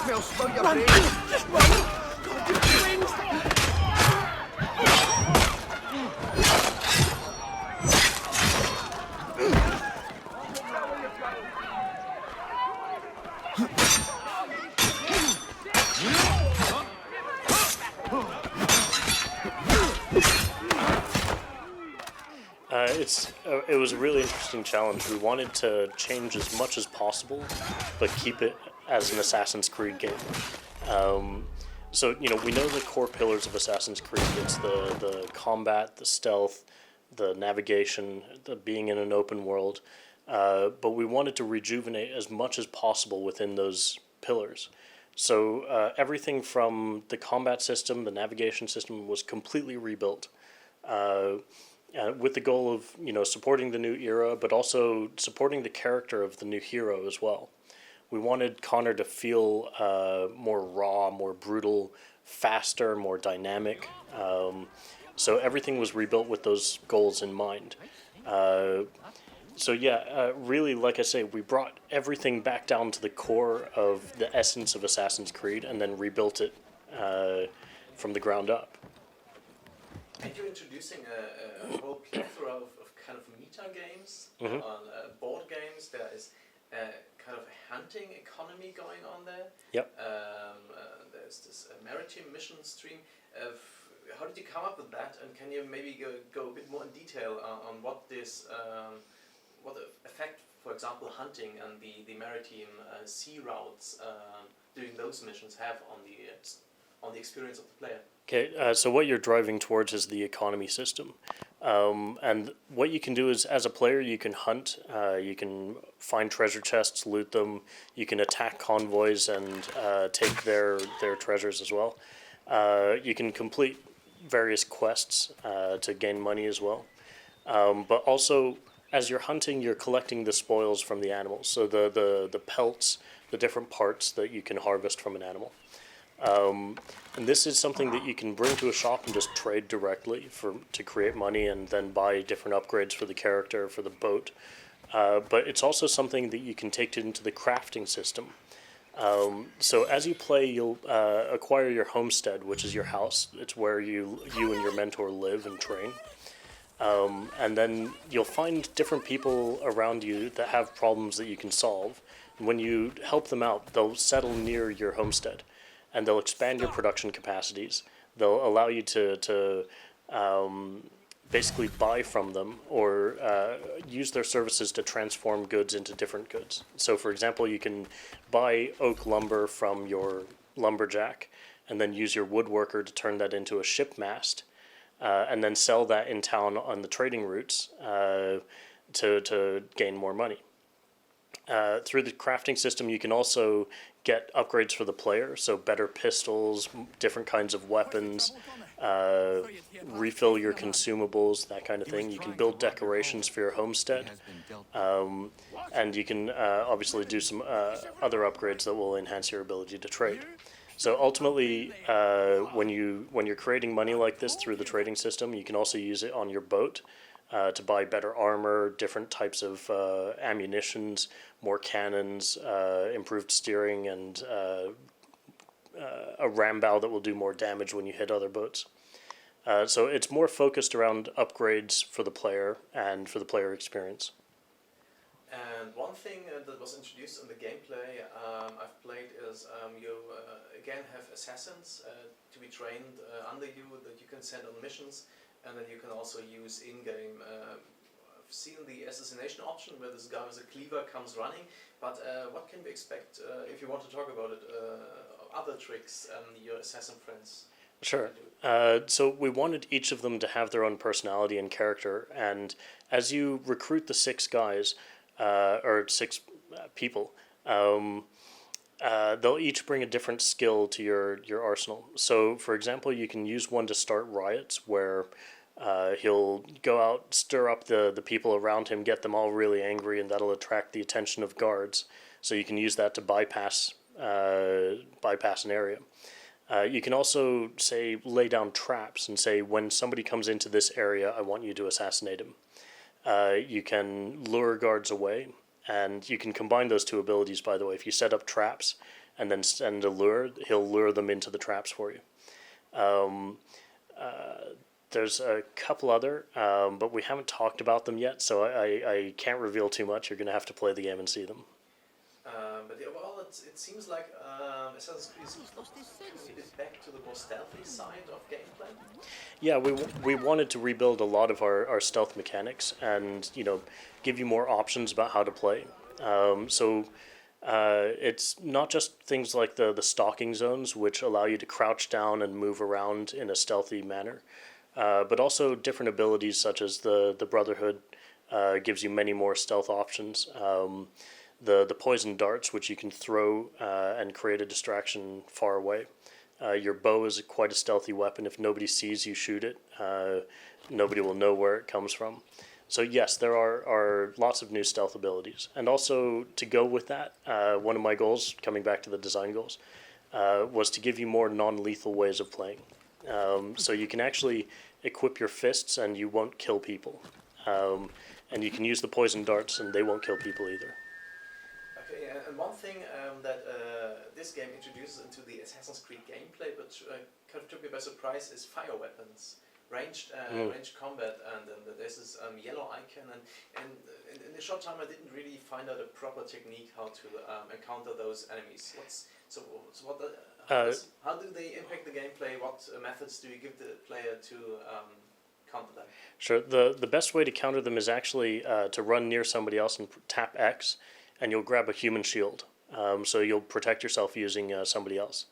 I'll slow your brain. Just run! God, It was a really interesting challenge. We wanted to change as much as possible, but keep it as an Assassin's Creed game. So, we know the core pillars of Assassin's Creed. It's the combat, the stealth, the navigation, the being in an open world. But we wanted to rejuvenate as much as possible within those pillars. So everything from the combat system, the navigation system was completely rebuilt. With the goal of supporting the new era, but also supporting the character of the new hero as well. We wanted Connor to feel more raw, more brutal, faster, more dynamic. So everything was rebuilt with those goals in mind. Really, like I say, we brought everything back down to the core of the essence of Assassin's Creed and then rebuilt it from the ground up. And you're introducing a whole plethora of kind of meta games, Mm-hmm. on board games. There is kind of a hunting economy going on there. Yep. There's this maritime mission stream. How did you come up with that? And can you maybe go a bit more in detail on what this, what the effect, for example, hunting and the maritime sea routes doing those missions have on the experience of the player? Okay, so what you're driving towards is the economy system. And what you can do is, as a player, you can hunt, you can find treasure chests, loot them, you can attack convoys and take their treasures as well. You can complete various quests to gain money as well. But also, as you're hunting, you're collecting the spoils from the animals. So the pelts, the different parts that you can harvest from an animal. And this is something that you can bring to a shop and just trade directly to create money and then buy different upgrades for the character, for the boat. But it's also something that you can take into the crafting system. So as you play, you'll acquire your homestead, which is your house. It's where you and your mentor live and train. And then you'll find different people around you that have problems that you can solve. And when you help them out, they'll settle near your homestead. And they'll expand your production capacities. They'll allow you to basically buy from them or use their services to transform goods into different goods. So, for example, you can buy oak lumber from your lumberjack and then use your woodworker to turn that into a ship mast and then sell that in town on the trading routes to gain more money. Through the crafting system, you can also get upgrades for the player, so better pistols, different kinds of weapons, refill your consumables, that kind of thing. You can build decorations for your homestead, and you can obviously do some other upgrades that will enhance your ability to trade. So ultimately, when you're creating money like this through the trading system, you can also use it on your boat to buy better armor, different types of ammunitions, more cannons, improved steering, and a ram bow that will do more damage when you hit other boats. So it's more focused around upgrades for the player and for the player experience. And one thing that was introduced in the gameplay I've played is you again have assassins to be trained under you that you can send on missions, and then you can also use in-game. I've seen the assassination option where this guy with a cleaver comes running, but what can we expect if you want to talk about it, other tricks your assassin friends? Sure. So we wanted each of them to have their own personality and character, and as you recruit the 6 guys, or 6 people, they'll each bring a different skill to your arsenal. So, for example, you can use one to start riots, where he'll go out, stir up the people around him, get them all really angry, and that'll attract the attention of guards. So you can use that to bypass an area. You can also, say, lay down traps and say, when somebody comes into this area, I want you to assassinate him. You can lure guards away, and you can combine those 2 abilities, by the way. If you set up traps and then send a lure. He'll lure them into the traps for you. There's a couple other, but we haven't talked about them yet, so I can't reveal too much. You're going to have to play the game and see them. But overall, it seems like Assassin's Creed is a bit back to the more stealthy side of gameplay. Yeah, we wanted to rebuild a lot of our stealth mechanics and, give you more options about how to play. It's not just things like the stalking zones, which allow you to crouch down and move around in a stealthy manner, but also different abilities such as the Brotherhood gives you many more stealth options. The poison darts, which you can throw and create a distraction far away. Your bow is quite a stealthy weapon. If nobody sees you shoot it, nobody will know where it comes from. So yes, there are lots of new stealth abilities. And also, to go with that, one of my goals, coming back to the design goals, was to give you more non-lethal ways of playing. So you can actually equip your fists and you won't kill people. And you can use the poison darts and they won't kill people either. Okay, and one thing that this game introduces into the Assassin's Creed gameplay, but kind of took me by surprise, is fire weapons. Ranged combat, and there's this yellow icon, and in a short time I didn't really find out a proper technique how to encounter those enemies. How do they impact the gameplay? What methods do you give the player to counter them? Sure. The best way to counter them is actually to run near somebody else and tap X, and you'll grab a human shield. So you'll protect yourself using somebody else.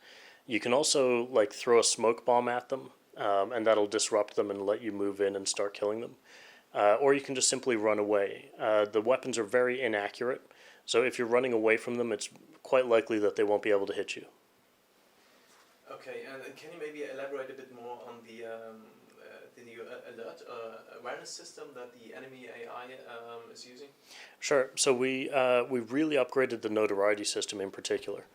You can also throw a smoke bomb at them. And that'll disrupt them and let you move in and start killing them. Or you can just simply run away. The weapons are very inaccurate, so if you're running away from them, it's quite likely that they won't be able to hit you. Okay, and can you maybe elaborate a bit more on the new alert awareness system that the enemy AI is using? Sure. So we really upgraded the notoriety system in particular.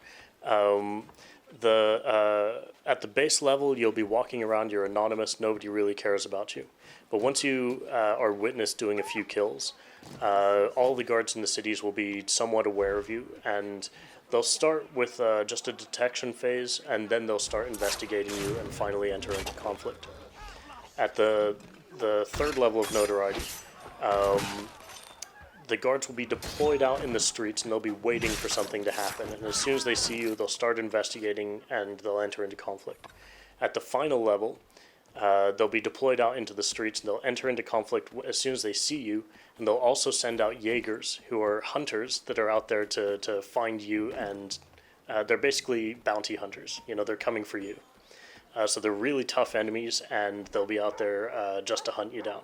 At the base level, you'll be walking around, you're anonymous, nobody really cares about you. But once you are witnessed doing a few kills, all the guards in the cities will be somewhat aware of you, and they'll start with just a detection phase, and then they'll start investigating you and finally enter into conflict. At the third level of notoriety, the guards will be deployed out in the streets and they'll be waiting for something to happen. And as soon as they see you, they'll start investigating and they'll enter into conflict. At the final level, they'll be deployed out into the streets and they'll enter into conflict as soon as they see you. And they'll also send out Jaegers, who are hunters that are out there to find you, and they're basically bounty hunters. They're coming for you. So they're really tough enemies and they'll be out there just to hunt you down.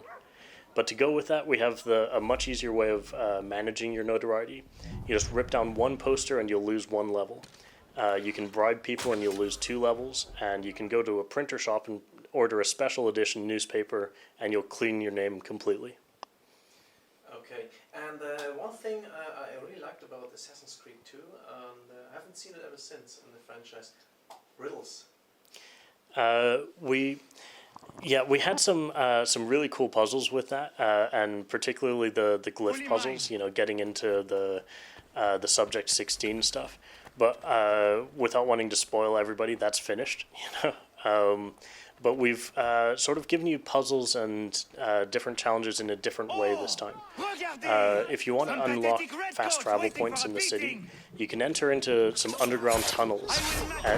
But to go with that, we have a much easier way of managing your notoriety. You just rip down one poster and you'll lose one level. You can bribe people and you'll lose 2 levels. And you can go to a printer shop and order a special edition newspaper and you'll clean your name completely. Okay, and one thing I really liked about Assassin's Creed 2, and I haven't seen it ever since in the franchise, riddles. We had some really cool puzzles with that, and particularly the glyph puzzles. Getting into the Subject 16 stuff. But without wanting to spoil everybody, that's finished. But we've sort of given you puzzles and different challenges in a different way this time. If you want to unlock fast travel points in the city, you can enter into some underground tunnels,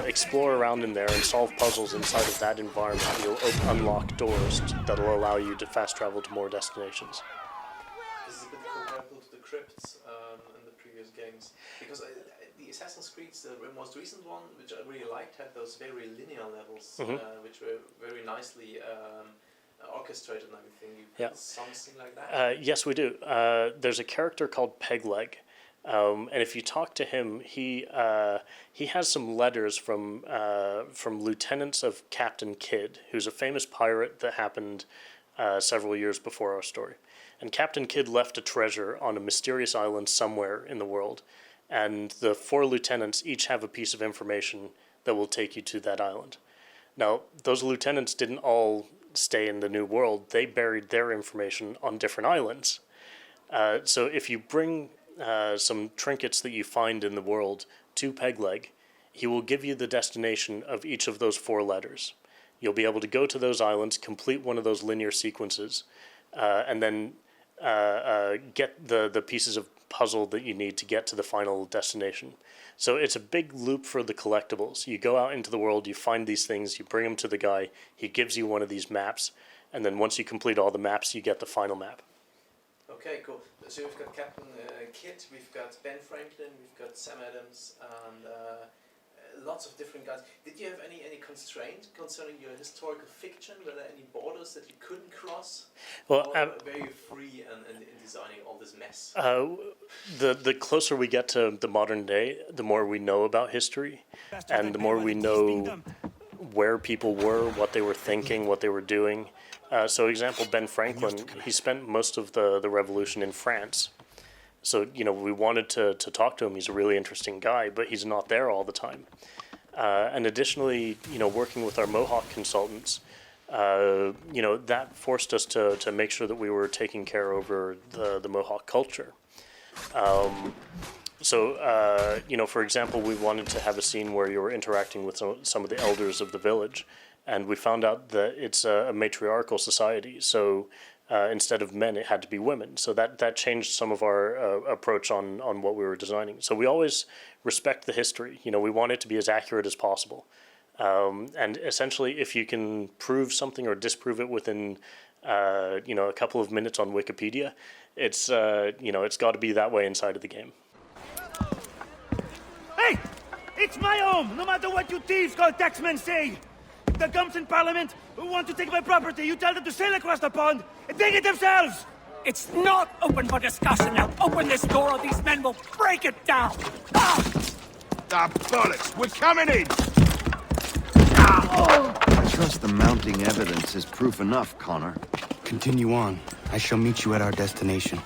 explore around in there and solve puzzles inside of that environment. You'll unlock doors that'll allow you to fast travel to more destinations. This is a bit comparable to the crypts in the previous games, because the Assassin's Creed, the most recent one, which I really liked, had those very linear levels, which were very nicely orchestrated and everything. You something like that? Yes, we do. There's a character called Pegleg, and if you talk to him, he has some letters from lieutenants of Captain Kidd, who's a famous pirate that happened several years before our story. And Captain Kidd left a treasure on a mysterious island somewhere in the world, and the 4 lieutenants each have a piece of information that will take you to that island. Now, those lieutenants didn't all stay in the New World. They buried their information on different islands. So if you bring some trinkets that you find in the world to Pegleg, he will give you the destination of each of those 4 letters. You'll be able to go to those islands, complete one of those linear sequences, and then get the pieces of puzzle that you need to get to the final destination. So it's a big loop for the collectibles. You go out into the world, you find these things, you bring them to the guy, he gives you one of these maps, and then once you complete all the maps, you get the final map. Okay, cool. So we've got Captain Kidd, we've got Ben Franklin, we've got Sam Adams, and lots of different guys. Did you have any constraint concerning your historical fiction? Were there any borders that you couldn't cross? Well, or were you free in designing all this mess? The closer we get to the modern day, the more we know about history, and the more we know where people were, what they were thinking, what they were doing. So, example, Ben Franklin, he spent most of the revolution in France. So, we wanted to talk to him. He's a really interesting guy, but he's not there all the time. And additionally, working with our Mohawk consultants, that forced us to make sure that we were taking care over the Mohawk culture. For example, we wanted to have a scene where you were interacting with some of the elders of the village, and we found out that it's a matriarchal society. So instead of men, it had to be women. So that changed some of our approach on what we were designing. So we always respect the history. We want it to be as accurate as possible. And essentially, if you can prove something or disprove it within a couple of minutes on Wikipedia, it's got to be that way inside of the game. Hey! It's my home, no matter what you thieves called taxmen say! The gums in Parliament who want to take my property, you tell them to sail across the pond and take it themselves! It's not open for discussion now. Open this door or these men will break it down. Ah! Ah, bollocks! We're coming in! I trust the mounting evidence is proof enough, Connor. Continue on. I shall meet you at our destination.